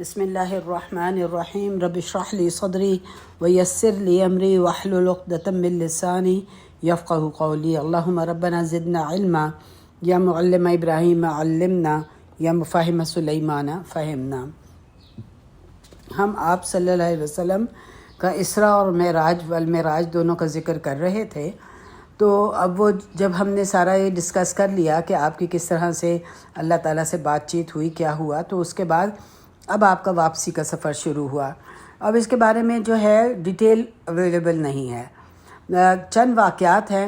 بسم اللہ الرحمن الرحیم رب اشرح لی صدری ویسر لی امری واحلل عقدۃ من لسانی یفقہوا قولی اللہم ربنا زدنا علما یا معلم ابراہیم علمنا یا مفاہم سلیمان فہمنا۔ ہم آپ صلی اللہ علیہ وسلم کا اسراء اور معراج والمعراج دونوں کا ذکر کر رہے تھے، تو اب وہ جب ہم نے سارا یہ ڈسکس کر لیا کہ آپ کی کس طرح سے اللہ تعالیٰ سے بات چیت ہوئی، کیا ہوا، تو اس کے بعد اب آپ کا واپسی کا سفر شروع ہوا۔ اب اس کے بارے میں جو ہے ڈیٹیل اویلیبل نہیں ہے، چند واقعات ہیں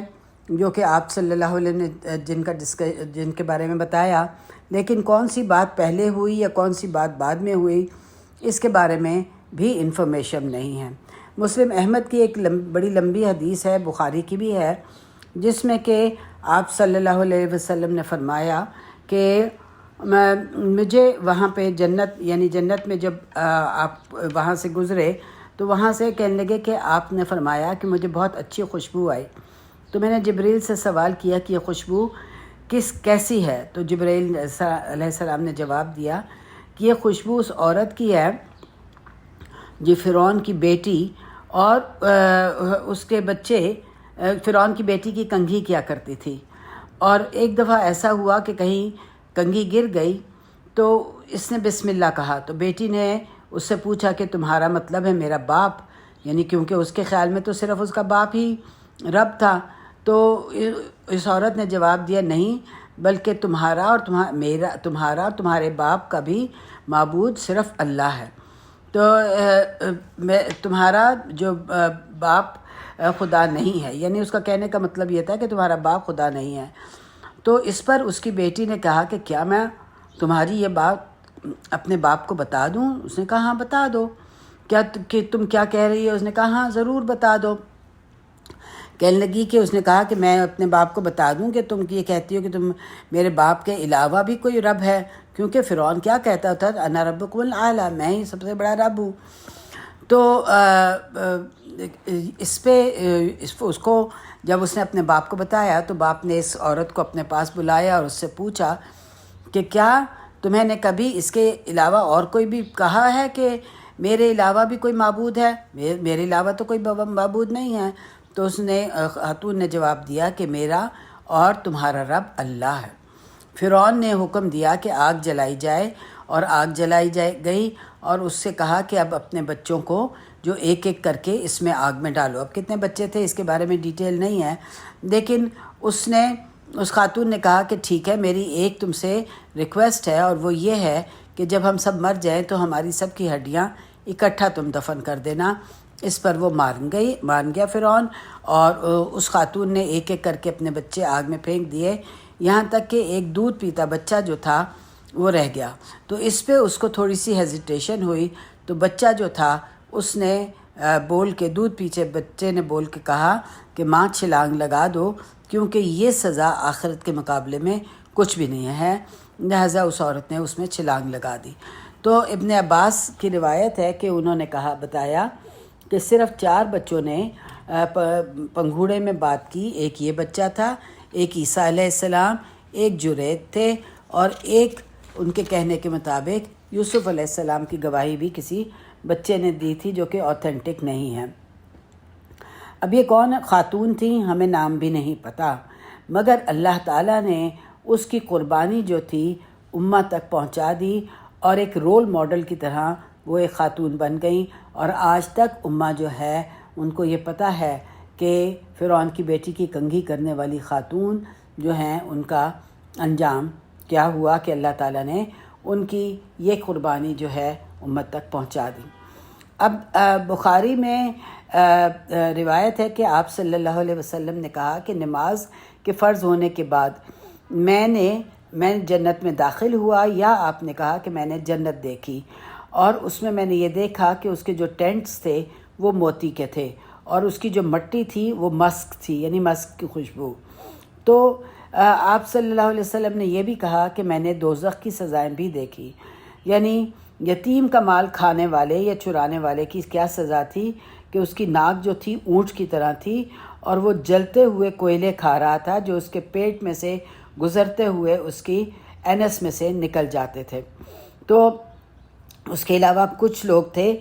جو کہ آپ صلی اللہ علیہ وسلم نے جن کے بارے میں بتایا، لیکن کون سی بات پہلے ہوئی یا کون سی بات بعد میں ہوئی اس کے بارے میں بھی انفارمیشن نہیں ہے۔ مسلم احمد کی ایک بڑی لمبی حدیث ہے، بخاری کی بھی ہے، جس میں کہ آپ صلی اللہ علیہ وسلم نے فرمایا کہ مجھے وہاں پہ جنت میں جب آپ وہاں سے گزرے تو وہاں سے کہنے لگے کہ آپ نے فرمایا کہ مجھے بہت اچھی خوشبو آئی، تو میں نے جبریل سے سوال کیا کہ یہ خوشبو کیسی ہے، تو جبریل علیہ السلام نے جواب دیا کہ یہ خوشبو اس عورت کی ہے جو فرعون کی بیٹی اور اس کے بچے فرعون کی بیٹی کی کنگھی کیا کرتی تھی، اور ایک دفعہ ایسا ہوا کہ کہیں کنگھی گر گئی تو اس نے بسم اللہ کہا، تو بیٹی نے اس سے پوچھا کہ تمہارا مطلب ہے میرا باپ، یعنی کیونکہ اس کے خیال میں تو صرف اس کا باپ ہی رب تھا، تو اس عورت نے جواب دیا نہیں، بلکہ تمہارا اور تمہارے باپ کا بھی معبود صرف اللہ ہے، تو تمہارا جو باپ خدا نہیں ہے، یعنی اس کا کہنے کا مطلب یہ تھا کہ تمہارا باپ خدا نہیں ہے۔ تو اس پر اس کی بیٹی نے کہا کہ کیا میں تمہاری یہ بات اپنے باپ کو بتا دوں؟ اس نے کہا ہاں بتا دو۔ کہ تم کیا کہہ رہی ہو؟ اس نے کہا ہاں ضرور بتا دو۔ کہنے لگی کہ اس نے کہا کہ میں اپنے باپ کو بتا دوں کہ تم یہ کہتی ہو کہ تم میرے باپ کے علاوہ بھی کوئی رب ہے، کیونکہ فرعون کیا کہتا تھا، انا ربکم الاعلی، میں ہی سب سے بڑا رب ہوں۔ تو اس کو جب اس نے اپنے باپ کو بتایا تو باپ نے اس عورت کو اپنے پاس بلایا اور اس سے پوچھا کہ کیا تمہیں نے کبھی اس کے علاوہ اور کوئی بھی کہا ہے کہ میرے علاوہ بھی کوئی معبود ہے؟ میرے علاوہ تو کوئی معبود نہیں ہے۔ تو اس نے خاتون نے جواب دیا کہ میرا اور تمہارا رب اللہ ہے۔ فرعون نے حکم دیا کہ آگ جلائی جائے، اور آگ جلائی گئی، اور اس سے کہا کہ اب اپنے بچوں کو جو ایک ایک کر کے اس میں آگ میں ڈالو۔ اب کتنے بچے تھے اس کے بارے میں ڈیٹیل نہیں ہے، لیکن اس خاتون نے کہا کہ ٹھیک ہے، میری ایک تم سے ریکویسٹ ہے، اور وہ یہ ہے کہ جب ہم سب مر جائیں تو ہماری سب کی ہڈیاں اکٹھا تم دفن کر دینا۔ اس پر وہ مان گیا فرعون، اور اس خاتون نے ایک ایک کر کے اپنے بچے آگ میں پھینک دیے، یہاں تک کہ ایک دودھ پیتا بچہ جو تھا وہ رہ گیا۔ تو اس پہ اس کو تھوڑی سی ہیزیٹیشن ہوئی، تو بچہ جو تھا اس نے بچے نے بول کے کہا کہ ماں چھلانگ لگا دو، کیونکہ یہ سزا آخرت کے مقابلے میں کچھ بھی نہیں ہے، لہذا اس عورت نے اس میں چھلانگ لگا دی۔ تو ابن عباس کی روایت ہے کہ انہوں نے بتایا کہ صرف 4 بچوں نے پنگھوڑے میں بات کی، ایک یہ بچہ تھا، ایک عیسیٰ علیہ السلام، ایک جرید تھے، اور ایک ان کے کہنے کے مطابق یوسف علیہ السلام کی گواہی بھی کسی بچے نے دی تھی جو کہ اوتھینٹک نہیں ہے۔ اب یہ کون خاتون تھیں ہمیں نام بھی نہیں پتہ، مگر اللہ تعالیٰ نے اس کی قربانی جو تھی امہ تک پہنچا دی، اور ایک رول ماڈل کی طرح وہ ایک خاتون بن گئیں، اور آج تک امہ جو ہے ان کو یہ پتہ ہے کہ فرعون کی بیٹی کی کنگھی کرنے والی خاتون جو ہیں ان کا انجام کیا ہوا، کہ اللہ تعالیٰ نے ان کی یہ قربانی جو ہے امت تک پہنچا دی۔ اب بخاری میں روایت ہے کہ آپ صلی اللہ علیہ وسلم نے کہا کہ نماز کے فرض ہونے کے بعد میں جنت میں داخل ہوا، یا آپ نے کہا کہ میں نے جنت دیکھی، اور اس میں نے یہ دیکھا کہ اس کے جو ٹینٹس تھے وہ موتی کے تھے، اور اس کی جو مٹی تھی وہ مسک تھی، یعنی مسک کی خوشبو۔ تو آپ صلی اللہ علیہ وسلم نے یہ بھی کہا کہ میں نے دوزخ کی سزائیں بھی دیکھی، یعنی یتیم کا مال کھانے والے یا چرانے والے کی کیا سزا تھی کہ اس کی ناک جو تھی اونٹ کی طرح تھی، اور وہ جلتے ہوئے کوئلے کھا رہا تھا جو اس کے پیٹ میں سے گزرتے ہوئے اس کی اینس میں سے نکل جاتے تھے۔ تو اس کے علاوہ کچھ لوگ تھے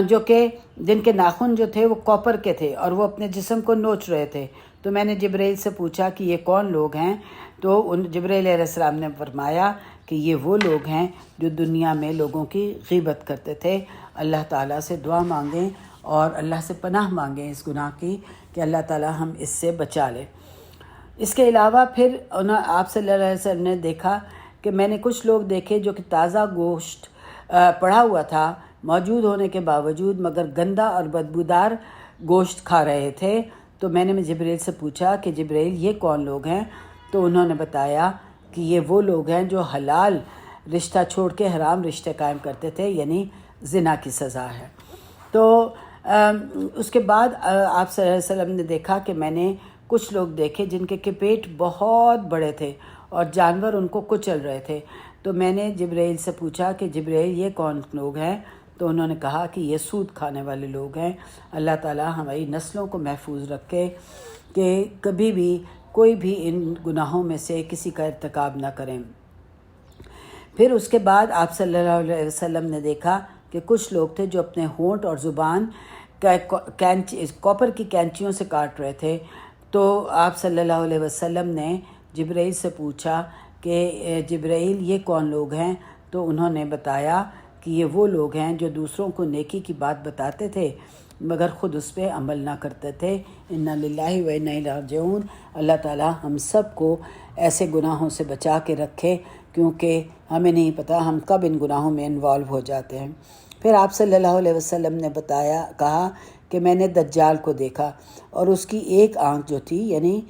جو کہ جن کے ناخن جو تھے وہ کاپر کے تھے اور وہ اپنے جسم کو نوچ رہے تھے. تو میں نے جبرائیل سے پوچھا کہ یہ کون لوگ ہیں؟ تو جبرائیل علیہ السلام نے فرمایا کہ یہ وہ لوگ ہیں جو دنیا میں لوگوں کی غیبت کرتے تھے. اللہ تعالیٰ سے دعا مانگیں اور اللہ سے پناہ مانگیں اس گناہ کی کہ اللہ تعالیٰ ہم اس سے بچا لے. اس کے علاوہ پھر آپ صلی اللہ علیہ وسلم نے دیکھا کہ میں نے کچھ لوگ دیکھے جو کہ تازہ گوشت پڑا ہوا تھا موجود ہونے کے باوجود مگر گندا اور بدبودار گوشت کھا رہے تھے. تو میں نے جبرائیل سے پوچھا کہ جبرائیل یہ کون لوگ ہیں؟ تو انہوں نے بتایا کہ یہ وہ لوگ ہیں جو حلال رشتہ چھوڑ کے حرام رشتے قائم کرتے تھے، یعنی زنا کی سزا ہے. تو اس کے بعد آپ صلی اللہ علیہ وسلم نے دیکھا کہ میں نے کچھ لوگ دیکھے جن کے پیٹ بہت بڑے تھے اور جانور ان کو کچل رہے تھے. تو میں نے جبرائیل سے پوچھا کہ جبرائیل یہ کون لوگ ہیں؟ تو انہوں نے کہا کہ یہ سود کھانے والے لوگ ہیں. اللہ تعالیٰ ہماری نسلوں کو محفوظ رکھے کہ کبھی بھی کوئی بھی ان گناہوں میں سے کسی کا ارتکاب نہ کریں. پھر اس کے بعد آپ صلی اللہ علیہ وسلم نے دیکھا کہ کچھ لوگ تھے جو اپنے ہونٹ اور زبان کاپر کی کینچیوں سے کاٹ رہے تھے. تو آپ صلی اللہ علیہ وسلم نے جبرائیل سے پوچھا کہ جبرائیل یہ کون لوگ ہیں؟ تو انہوں نے بتایا کہ یہ وہ لوگ ہیں جو دوسروں کو نیکی کی بات بتاتے تھے مگر خود اس پہ عمل نہ کرتے تھے. انا للہ و انا الیہ راجعون. اللہ تعالیٰ ہم سب کو ایسے گناہوں سے بچا کے رکھے کیونکہ ہمیں نہیں پتہ ہم کب ان گناہوں میں انوالو ہو جاتے ہیں. پھر آپ صلی اللہ علیہ وسلم نے کہا کہ میں نے دجال کو دیکھا اور اس کی ایک آنکھ جو تھی یعنی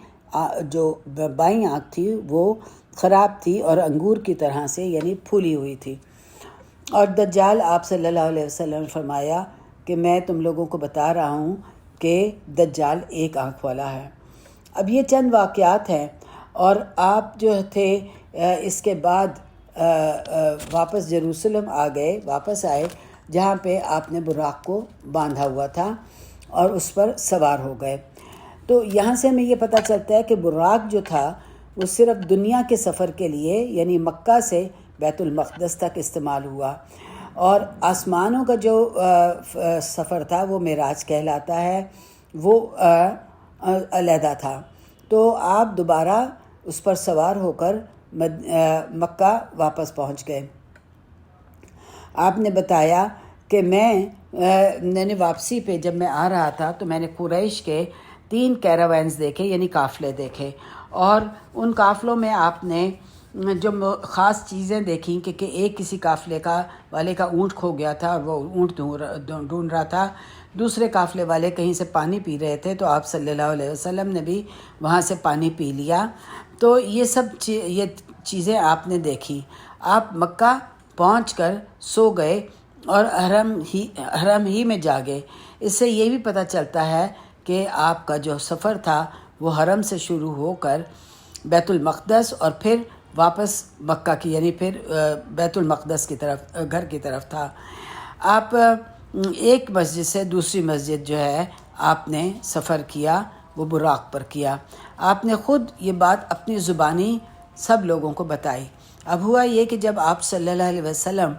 جو بائیں آنکھ تھی وہ خراب تھی اور انگور کی طرح سے یعنی پھولی ہوئی تھی. اور دجال آپ صلی اللہ علیہ وسلم نے فرمایا کہ میں تم لوگوں کو بتا رہا ہوں کہ دجال ایک آنکھ والا ہے. اب یہ چند واقعات ہیں اور آپ جو تھے اس کے بعد واپس یروشلم واپس آئے جہاں پہ آپ نے براق کو باندھا ہوا تھا اور اس پر سوار ہو گئے. تو یہاں سے ہمیں یہ پتہ چلتا ہے کہ براق جو تھا وہ صرف دنیا کے سفر کے لیے یعنی مکہ سے بیت المقدس تک استعمال ہوا اور آسمانوں کا جو سفر تھا وہ معراج کہلاتا ہے، وہ علیحدہ تھا. تو آپ دوبارہ اس پر سوار ہو کر مکہ واپس پہنچ گئے. آپ نے بتایا کہ میں نے واپسی پہ جب میں آ رہا تھا تو میں نے قریش کے 3 کیراوینز دیکھے یعنی قافلے دیکھے اور ان قافلوں میں آپ نے جو خاص چیزیں دیکھیں کہ ایک کسی قافلے والے کا اونٹ کھو گیا تھا اور وہ اونٹ ڈھونڈ رہا تھا، دوسرے قافلے والے کہیں سے پانی پی رہے تھے تو آپ صلی اللہ علیہ وسلم نے بھی وہاں سے پانی پی لیا. تو یہ سب یہ چیزیں آپ نے دیکھی. آپ مکہ پہنچ کر سو گئے اور حرم ہی میں جاگے. اس سے یہ بھی پتہ چلتا ہے کہ آپ کا جو سفر تھا وہ حرم سے شروع ہو کر بیت المقدس اور پھر واپس مکہ کی یعنی پھر بیت المقدس کی طرف گھر کی طرف تھا. آپ ایک مسجد سے دوسری مسجد جو ہے آپ نے سفر کیا وہ براق پر کیا. آپ نے خود یہ بات اپنی زبانی سب لوگوں کو بتائی. اب ہوا یہ کہ جب آپ صلی اللہ علیہ وسلم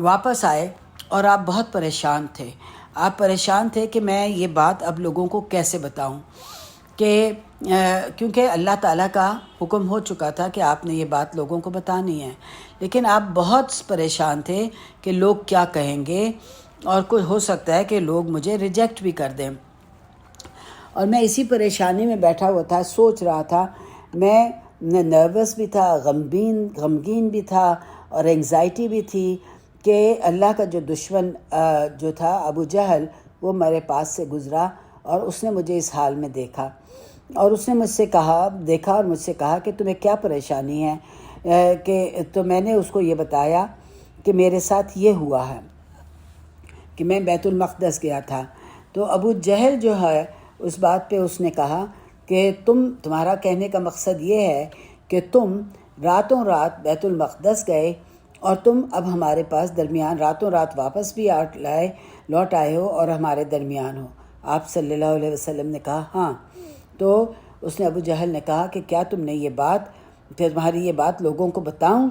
واپس آئے اور آپ بہت پریشان تھے. آپ پریشان تھے کہ میں یہ بات اب لوگوں کو کیسے بتاؤں کہ کیونکہ اللہ تعالیٰ کا حکم ہو چکا تھا کہ آپ نے یہ بات لوگوں کو بتانی ہے، لیکن آپ بہت پریشان تھے کہ لوگ کیا کہیں گے اور کوئی ہو سکتا ہے کہ لوگ مجھے ریجیکٹ بھی کر دیں. اور میں اسی پریشانی میں بیٹھا ہوا تھا، سوچ رہا تھا. میں نروس بھی تھا، غمگین بھی تھا اور انگزائٹی بھی تھی کہ اللہ کا جو دشمن جو تھا ابو جہل وہ میرے پاس سے گزرا اور اس نے مجھے اس حال میں دیکھا اور اس نے مجھ سے کہا کہ تمہیں کیا پریشانی ہے کہ تو میں نے اس کو یہ بتایا کہ میرے ساتھ یہ ہوا ہے کہ میں بیت المقدس گیا تھا. تو ابو جہل جو ہے اس بات پہ اس نے کہا کہ تمہارا کہنے کا مقصد یہ ہے کہ تم راتوں رات بیت المقدس گئے اور تم اب ہمارے پاس درمیان راتوں رات واپس بھی لوٹ آئے ہو اور ہمارے درمیان ہو. آپ صلی اللہ علیہ وسلم نے کہا ہاں. تو اس نے ابو جہل نے کہا کہ کیا تمہاری یہ بات لوگوں کو بتاؤں؟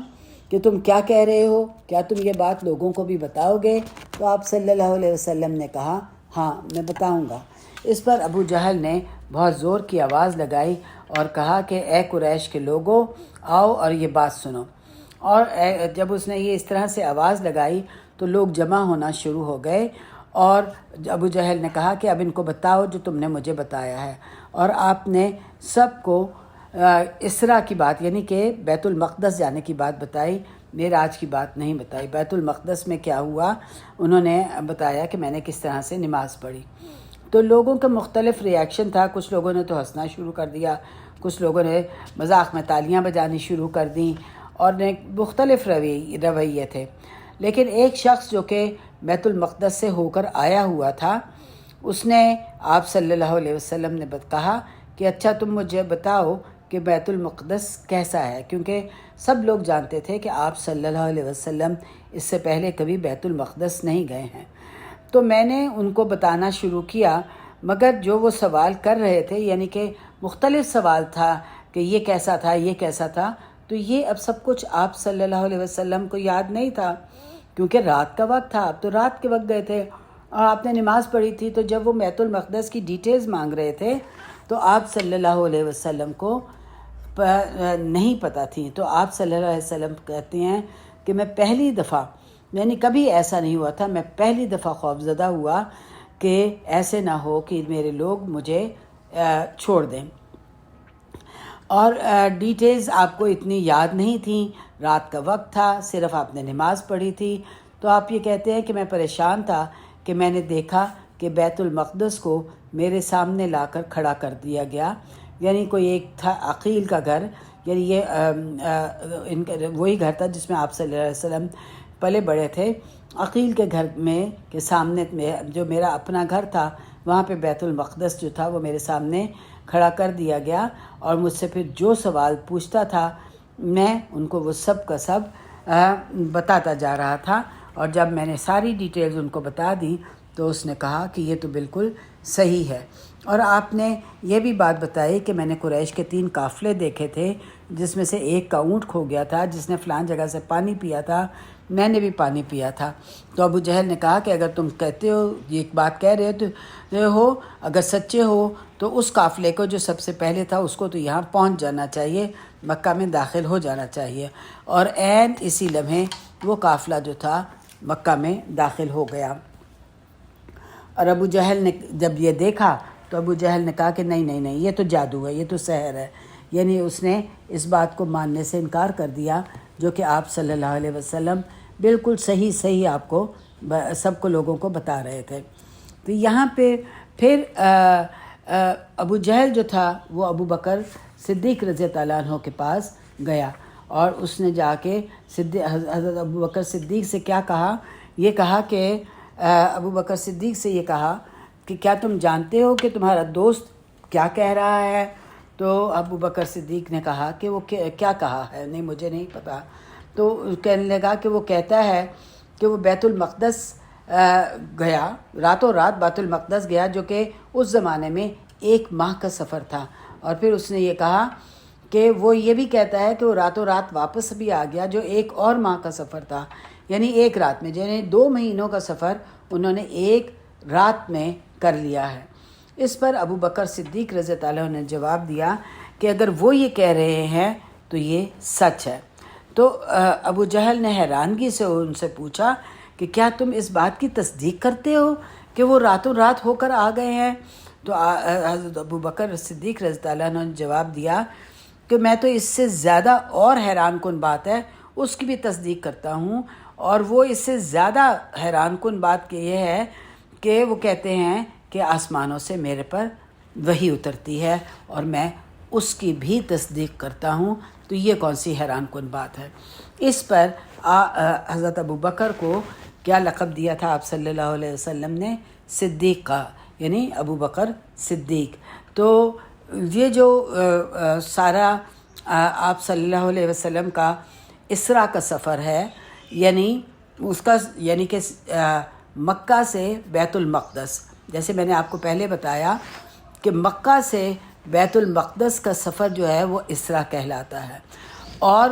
کہ تم کیا کہہ رہے ہو، کیا تم یہ بات لوگوں کو بھی بتاؤ گے؟ تو آپ صلی اللہ علیہ وسلم نے کہا ہاں میں بتاؤں گا۔ اس پر ابو جہل نے بہت زور کی آواز لگائی اور کہا کہ اے قریش کے لوگوں، آؤ اور یہ بات سنو۔ اور جب اس نے یہ اس طرح سے آواز لگائی تو لوگ جمع ہونا شروع ہو گئے، اور ابو جہل نے کہا کہ اب ان کو بتاؤ جو تم نے مجھے بتایا ہے۔ اور آپ نے سب کو اسرا کی بات یعنی کہ بیت المقدس جانے کی بات بتائی، معراج کی بات نہیں بتائی۔ بیت المقدس میں کیا ہوا انہوں نے بتایا کہ میں نے کس طرح سے نماز پڑھی۔ تو لوگوں کا مختلف ریاکشن تھا، کچھ لوگوں نے تو ہنسنا شروع کر دیا، کچھ لوگوں نے مذاق میں تالیاں بجانی شروع کر دیں، اور مختلف رویے تھے۔ لیکن ایک شخص جو کہ بیت المقدس سے ہو کر آیا ہوا تھا، اس نے آپ صلی اللہ علیہ وسلم نے کہا کہ اچھا تم مجھے بتاؤ کہ بیت المقدس کیسا ہے، کیونکہ سب لوگ جانتے تھے کہ آپ صلی اللہ علیہ وسلم اس سے پہلے کبھی بیت المقدس نہیں گئے ہیں۔ تو میں نے ان کو بتانا شروع کیا، مگر جو وہ سوال کر رہے تھے یعنی کہ مختلف سوال تھا کہ یہ کیسا تھا، یہ کیسا تھا، تو یہ اب سب کچھ آپ صلی اللہ علیہ وسلم کو یاد نہیں تھا، کیونکہ رات کا وقت تھا، آپ تو رات کے وقت گئے تھے اور آپ نے نماز پڑھی تھی۔ تو جب وہ بیت المقدس کی ڈیٹیلز مانگ رہے تھے تو آپ صلی اللہ علیہ وسلم کو نہیں پتہ تھی۔ تو آپ صلی اللہ علیہ وسلم کہتے ہیں کہ میں پہلی دفعہ، یعنی کبھی ایسا نہیں ہوا تھا، میں پہلی دفعہ خوفزدہ ہوا کہ ایسے نہ ہو کہ میرے لوگ مجھے چھوڑ دیں۔ اور ڈیٹیلز آپ کو اتنی یاد نہیں تھیں، رات کا وقت تھا، صرف آپ نے نماز پڑھی تھی۔ تو آپ یہ کہتے ہیں کہ میں پریشان تھا کہ میں نے دیکھا کہ بیت المقدس کو میرے سامنے لا کر کھڑا کر دیا گیا، یعنی کوئی ایک تھا عقیل کا گھر، یعنی یہ ان کا وہی گھر تھا جس میں آپ صلی اللہ علیہ وسلم پلے بڑے تھے۔ عقیل کے گھر میں کے سامنے میں جو میرا اپنا گھر تھا، وہاں پہ بیت المقدس جو تھا وہ میرے سامنے کھڑا کر دیا گیا، اور مجھ سے پھر جو سوال پوچھتا تھا میں ان کو وہ سب کا سب بتاتا جا رہا تھا۔ اور جب میں نے ساری ڈیٹیلز ان کو بتا دی تو اس نے کہا کہ یہ تو بالکل صحیح ہے۔ اور آپ نے یہ بھی بات بتائی کہ میں نے قریش کے 3 قافلے دیکھے تھے، جس میں سے ایک کا اونٹ کھو گیا تھا، جس نے فلان جگہ سے پانی پیا تھا، میں نے بھی پانی پیا تھا۔ تو ابو جہل نے کہا کہ اگر تم کہتے ہو یہ ایک بات کہہ رہے ہو، اگر سچے ہو تو اس قافلے کو جو سب سے پہلے تھا اس کو تو یہاں پہنچ جانا چاہیے، مکہ میں داخل ہو جانا چاہیے۔ اور عین اسی لمحے وہ قافلہ جو تھا مکہ میں داخل ہو گیا۔ اور ابو جہل نے جب یہ دیکھا تو ابو جہل نے کہا کہ نہیں یہ تو جادو ہے، یہ تو سحر ہے، یعنی اس نے اس بات کو ماننے سے انکار کر دیا جو کہ آپ صلی اللہ علیہ وسلم بالکل صحیح آپ کو سب کو لوگوں کو بتا رہے تھے۔ تو یہاں پہ پھر ابو جہل جو تھا وہ ابو بکر صدیق رضی اللہ عنہ کے پاس گیا، اور اس نے جا کے حضرت ابو بکر صدیق سے کیا کہا، یہ کہا کہ ابو بکر صدیق سے یہ کہا کہ کیا تم جانتے ہو کہ تمہارا دوست کیا کہہ رہا ہے؟ تو ابو بکر صدیق نے کہا کہ وہ کیا کہا ہے، نہیں مجھے نہیں پتا۔ تو کہنے لگا کہ وہ کہتا ہے کہ وہ بیت المقدس گیا، راتوں رات بیت المقدس گیا، جو کہ اس زمانے میں 1 ماہ کا سفر تھا۔ اور پھر اس نے یہ کہا کہ وہ یہ بھی کہتا ہے کہ وہ راتوں رات واپس بھی آ گیا، جو 1 اور ماہ کا سفر تھا، یعنی 1 رات میں، یعنی 2 مہینوں کا سفر انہوں نے 1 رات میں کر لیا ہے۔ اس پر ابو بکر صدیق رضی اللہ عنہ نے جواب دیا کہ اگر وہ یہ کہہ رہے ہیں تو یہ سچ ہے۔ تو ابو جہل نے حیرانگی سے ان سے پوچھا کہ کیا تم اس بات کی تصدیق کرتے ہو کہ وہ راتوں رات ہو کر آ گئے ہیں؟ تو حضرت ابو بکر صدیق رضی اللہ عنہ نے جواب دیا کہ میں تو اس سے زیادہ اور حیران کن بات ہے اس کی بھی تصدیق کرتا ہوں، اور وہ اس سے زیادہ حیران کن بات یہ ہے کہ وہ کہتے ہیں کہ آسمانوں سے میرے پر وحی اترتی ہے اور میں اس کی بھی تصدیق کرتا ہوں، تو یہ کون سی حیران کن بات ہے؟ اس پر حضرت ابو بکر کو کیا لقب دیا تھا آپ صلی اللہ علیہ وسلم نے؟ صدیق کا، یعنی ابو بکر صدیق۔ تو یہ جو سارا آپ صلی اللہ علیہ وسلم کا اسرا کا سفر ہے، یعنی اس کا یعنی کہ مکہ سے بیت المقدس، جیسے میں نے آپ کو پہلے بتایا کہ مکہ سے بیت المقدس کا سفر جو ہے وہ اسرا کہلاتا ہے، اور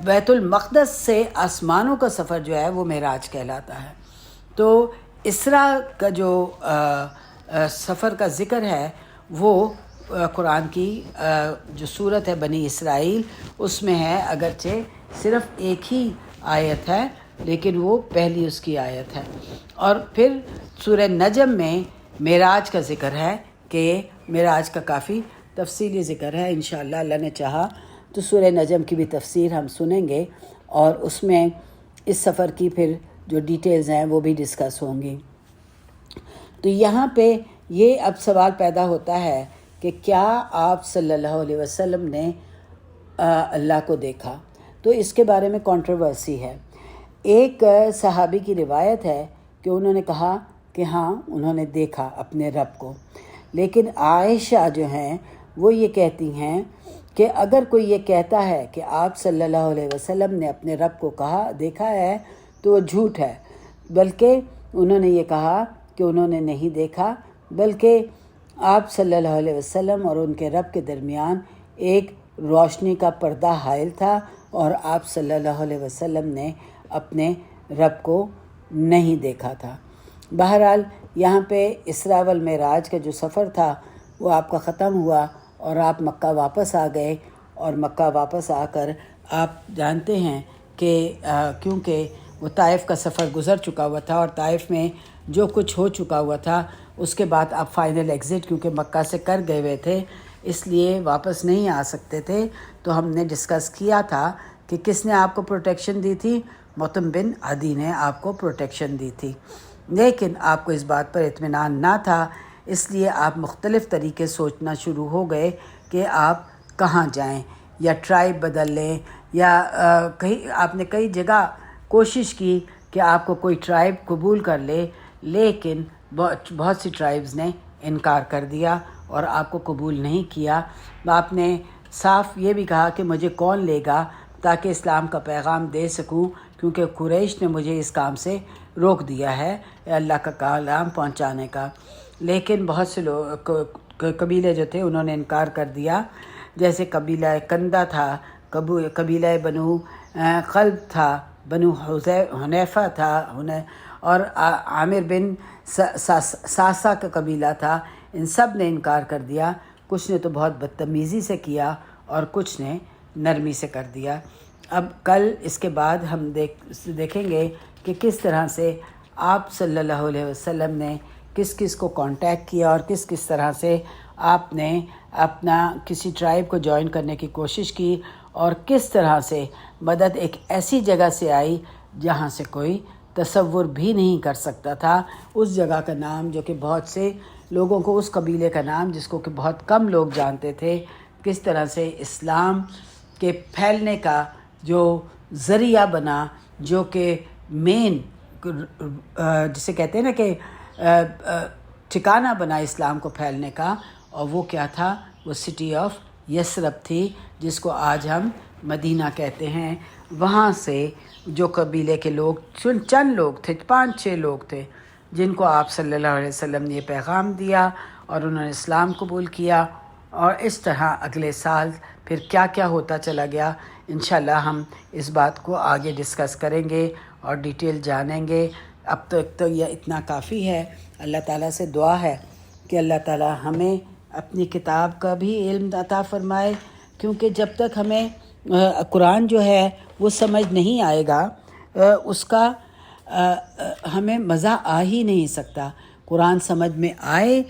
بیت المقدس سے آسمانوں کا سفر جو ہے وہ معراج کہلاتا ہے۔ تو اسراء کا جو سفر کا ذکر ہے وہ قرآن کی جو صورت ہے بنی اسرائیل اس میں ہے، اگرچہ صرف ایک ہی آیت ہے لیکن وہ پہلی اس کی آیت ہے۔ اور پھر سورہ نجم میں معراج کا ذکر ہے کہ معراج کا کافی تفصیلی ذکر ہے۔ انشاءاللہ اللہ نے چاہا تو سورہ نجم کی بھی تفسیر ہم سنیں گے، اور اس میں اس سفر کی پھر جو ڈیٹیلز ہیں وہ بھی ڈسکس ہوں گی۔ تو یہاں پہ یہ اب سوال پیدا ہوتا ہے کہ کیا آپ صلی اللہ علیہ وسلم نے اللہ کو دیکھا؟ تو اس کے بارے میں کنٹروورسی ہے۔ ایک صحابی کی روایت ہے کہ انہوں نے کہا کہ ہاں انہوں نے دیکھا اپنے رب کو، لیکن عائشہ جو ہیں وہ یہ کہتی ہیں کہ اگر کوئی یہ کہتا ہے کہ آپ صلی اللہ علیہ وسلم نے اپنے رب کو دیکھا ہے تو وہ جھوٹ ہے، بلکہ انہوں نے یہ کہا کہ انہوں نے نہیں دیکھا، بلکہ آپ صلی اللہ علیہ وسلم اور ان کے رب کے درمیان ایک روشنی کا پردہ حائل تھا، اور آپ صلی اللہ علیہ وسلم نے اپنے رب کو نہیں دیکھا تھا۔ بہرحال یہاں پہ اسراء والمعراج کا جو سفر تھا وہ آپ کا ختم ہوا اور آپ مکہ واپس آ گئے، اور مکہ واپس آ کر آپ جانتے ہیں کہ کیونکہ وہ طائف کا سفر گزر چکا ہوا تھا اور طائف میں جو کچھ ہو چکا ہوا تھا اس کے بعد آپ فائنل ایگزٹ کیونکہ مکہ سے کر گئے ہوئے تھے اس لیے واپس نہیں آ سکتے تھے۔ تو ہم نے ڈسکس کیا تھا کہ کس نے آپ کو پروٹیکشن دی تھی؟ مطعم بن عدی نے آپ کو پروٹیکشن دی تھی، لیکن آپ کو اس بات پر اطمینان نہ تھا، اس لیے آپ مختلف طریقے سوچنا شروع ہو گئے کہ آپ کہاں جائیں، یا ٹرائب بدل لیں، یا کہیں آپ نے کئی جگہ کوشش کی کہ آپ کو کوئی ٹرائب قبول کر لے، لیکن بہت سی ٹرائبز نے انکار کر دیا اور آپ کو قبول نہیں کیا۔ آپ نے صاف یہ بھی کہا کہ مجھے کون لے گا تاکہ اسلام کا پیغام دے سکوں، کیونکہ قریش نے مجھے اس کام سے روک دیا ہے اللہ کا کلام پہنچانے کا۔ لیکن بہت سے لوگ قبیلے جو تھے انہوں نے انکار کر دیا، جیسے قبیلہ کندہ تھا، قبیلہ بنو قلب تھا، بنو حنیفہ تھا، اور عامر بن ساسا کا قبیلہ تھا۔ ان سب نے انکار کر دیا، کچھ نے تو بہت بدتمیزی سے کیا اور کچھ نے نرمی سے کر دیا۔ اب کل اس کے بعد ہم دیکھیں گے کہ کس طرح سے آپ صلی اللہ علیہ وسلم نے کس کس کو کانٹیکٹ کیا اور کس کس طرح سے آپ نے اپنا کسی ٹرائب کو جوائن کرنے کی کوشش کی، اور کس طرح سے مدد ایک ایسی جگہ سے آئی جہاں سے کوئی تصور بھی نہیں کر سکتا تھا۔ اس جگہ کا نام جو کہ بہت سے لوگوں کو، اس قبیلے کا نام جس کو کہ بہت کم لوگ جانتے تھے، کس طرح سے اسلام کے پھیلنے کا جو ذریعہ بنا، جو کہ مین جسے کہتے ہیں نا کہ ٹھکانہ بنا اسلام کو پھیلنے کا، اور وہ کیا تھا؟ وہ سٹی آف یثرب تھی، جس کو آج ہم مدینہ کہتے ہیں۔ وہاں سے جو قبیلے کے لوگ، چند لوگ تھے، 5-6 لوگ تھے، جن کو آپ صلی اللہ علیہ وسلم نے یہ پیغام دیا اور انہوں نے اسلام قبول کیا، اور اس طرح اگلے سال پھر کیا کیا ہوتا چلا گیا۔ انشاءاللہ ہم اس بات کو آگے ڈسکس کریں گے اور ڈیٹیل جانیں گے۔ اب تک تو یہ اتنا کافی ہے۔ اللہ تعالیٰ سے دعا ہے کہ اللہ تعالیٰ ہمیں اپنی کتاب کا بھی علم عطا فرمائے، کیونکہ جب تک ہمیں قرآن جو ہے وہ سمجھ نہیں آئے گا، اس کا ہمیں مزہ آ ہی نہیں سکتا۔ قرآن سمجھ میں آئے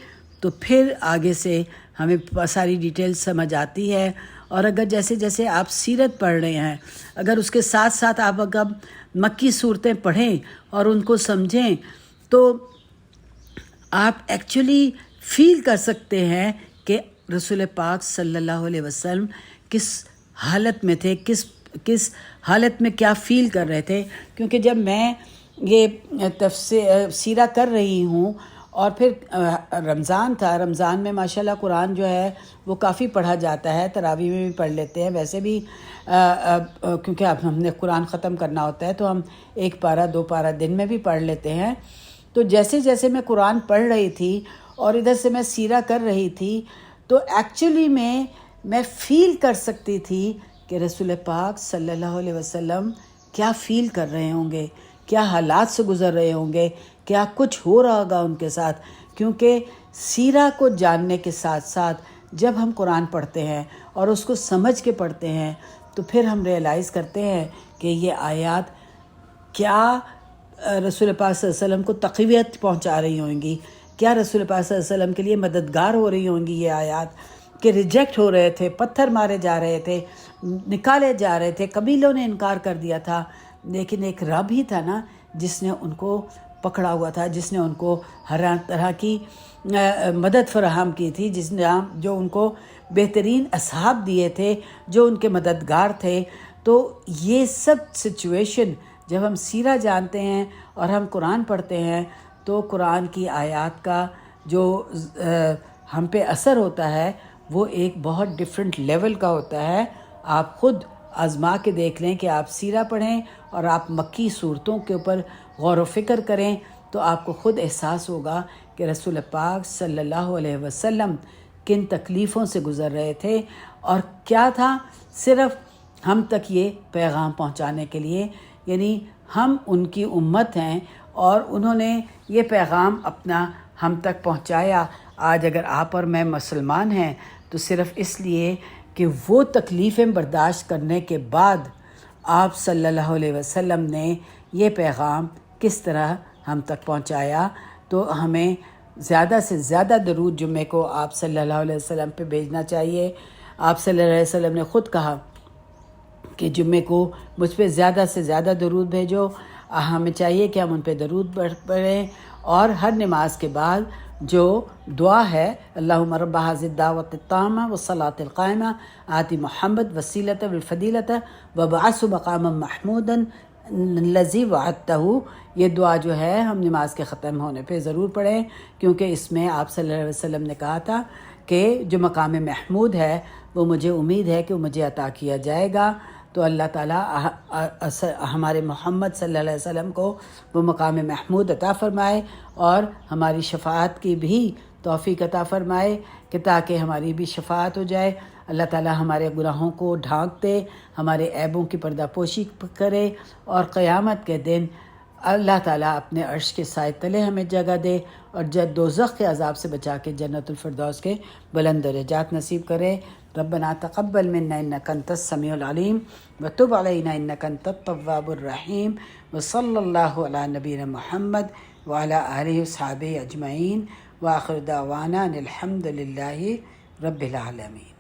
تو پھر آگے سے ہمیں ساری ڈیٹیل سمجھ آتی ہے۔ اور اگر جیسے جیسے آپ سیرت پڑھ رہے ہیں، اگر اس کے ساتھ ساتھ آپ اگر مکی صورتیں پڑھیں اور ان کو سمجھیں تو آپ ایکچولی فیل کر سکتے ہیں کہ رسول پاک صلی اللہ علیہ وسلم کس حالت میں تھے، کس حالت میں کیا فیل کر رہے تھے۔ کیونکہ جب میں یہ سیرہ کر رہی ہوں، اور پھر رمضان تھا، رمضان میں ماشاءاللہ قرآن جو ہے وہ کافی پڑھا جاتا ہے، تراویح میں بھی پڑھ لیتے ہیں، ویسے بھی کیونکہ اب ہم نے قرآن ختم کرنا ہوتا ہے تو ہم 1 پارہ 2 پارہ دن میں بھی پڑھ لیتے ہیں۔ تو جیسے جیسے میں قرآن پڑھ رہی تھی اور ادھر سے میں سیرہ کر رہی تھی، تو ایکچولی میں فیل کر سکتی تھی کہ رسول پاک صلی اللہ علیہ وسلم کیا فیل کر رہے ہوں گے، کیا حالات سے گزر رہے ہوں گے، کیا کچھ ہو رہا ہوگا ان کے ساتھ. کیونکہ سیرہ کو جاننے کے ساتھ ساتھ جب ہم قرآن پڑھتے ہیں اور اس کو سمجھ کے پڑھتے ہیں تو پھر ہم ریئلائز کرتے ہیں کہ یہ آیات کیا رسول پاک صلی اللہ علیہ وسلم کو تقویت پہنچا رہی ہوں گی، کیا رسول پاک صلی اللہ علیہ وسلم کے لیے مددگار ہو رہی ہوں گی یہ آیات، کہ ریجیکٹ ہو رہے تھے، پتھر مارے جا رہے تھے، نکالے جا رہے تھے، قبیلوں نے انکار کر دیا تھا، لیکن ایک رب ہی تھا نا جس نے ان کو پکڑا ہوا تھا، جس نے ان کو ہر طرح کی مدد فراہم کی تھی، جس نے جو ان کو بہترین اصحاب دیے تھے، جو ان کے مددگار تھے. تو یہ سب سچویشن جب ہم سیرہ جانتے ہیں اور ہم قرآن پڑھتے ہیں تو قرآن کی آیات کا جو ہم پہ اثر ہوتا ہے وہ ایک بہت ڈیفرنٹ لیول کا ہوتا ہے. آپ خود آزما کے دیکھ لیں کہ آپ سیرہ پڑھیں اور آپ مکی صورتوں کے اوپر غور و فکر کریں تو آپ کو خود احساس ہوگا کہ رسول پاک صلی اللہ علیہ وسلم کن تکلیفوں سے گزر رہے تھے اور کیا تھا، صرف ہم تک یہ پیغام پہنچانے کے لیے. یعنی ہم ان کی امت ہیں اور انہوں نے یہ پیغام اپنا ہم تک پہنچایا. آج اگر آپ اور میں مسلمان ہیں تو صرف اس لیے کہ وہ تکلیفیں برداشت کرنے کے بعد آپ صلی اللہ علیہ وسلم نے یہ پیغام کس طرح ہم تک پہنچایا. تو ہمیں زیادہ سے زیادہ درود جمعے کو آپ صلی اللہ علیہ وسلم پہ بھیجنا چاہیے. آپ صلی اللہ علیہ وسلم نے خود کہا کہ جمعے کو مجھ پہ زیادہ سے زیادہ درود بھیجو. ہمیں چاہیے کہ ہم ان پہ درود پڑھیں اور ہر نماز کے بعد جو دعا ہے اللہم رب ھذی الدعوۃ التامہ والصلاۃ القائمہ آتی محمد وسیلۃ والفضیلۃ وابعثہ مقاما محمودا الذی وعدتہ، یہ دعا جو ہے ہم نماز کے ختم ہونے پہ ضرور پڑھیں، کیونکہ اس میں آپ صلی اللہ علیہ وسلم نے کہا تھا کہ جو مقام محمود ہے وہ مجھے امید ہے کہ وہ مجھے عطا کیا جائے گا. تو اللہ تعالیٰ ہمارے محمد صلی اللہ علیہ وسلم کو وہ مقام محمود عطا فرمائے اور ہماری شفاعت کی بھی توفیق عطا فرمائے کہ تاکہ ہماری بھی شفاعت ہو جائے. اللہ تعالیٰ ہمارے گناہوں کو ڈھانک دے، ہمارے عیبوں کی پردہ پوشی کرے اور قیامت کے دن اللہ تعالیٰ اپنے عرش کے سائے تلے ہمیں جگہ دے اور دوزخ کے عذاب سے بچا کے جنت الفردوس کے بلند درجات نصیب کرے. ربنا تقبل منا انك انت السميع العليم وتب علينا انك انت التواب الرحيم وصلى الله على نبينا محمد وعلى آله وصحبه اجمعين واخر دعوانا الحمد لله رب العالمين.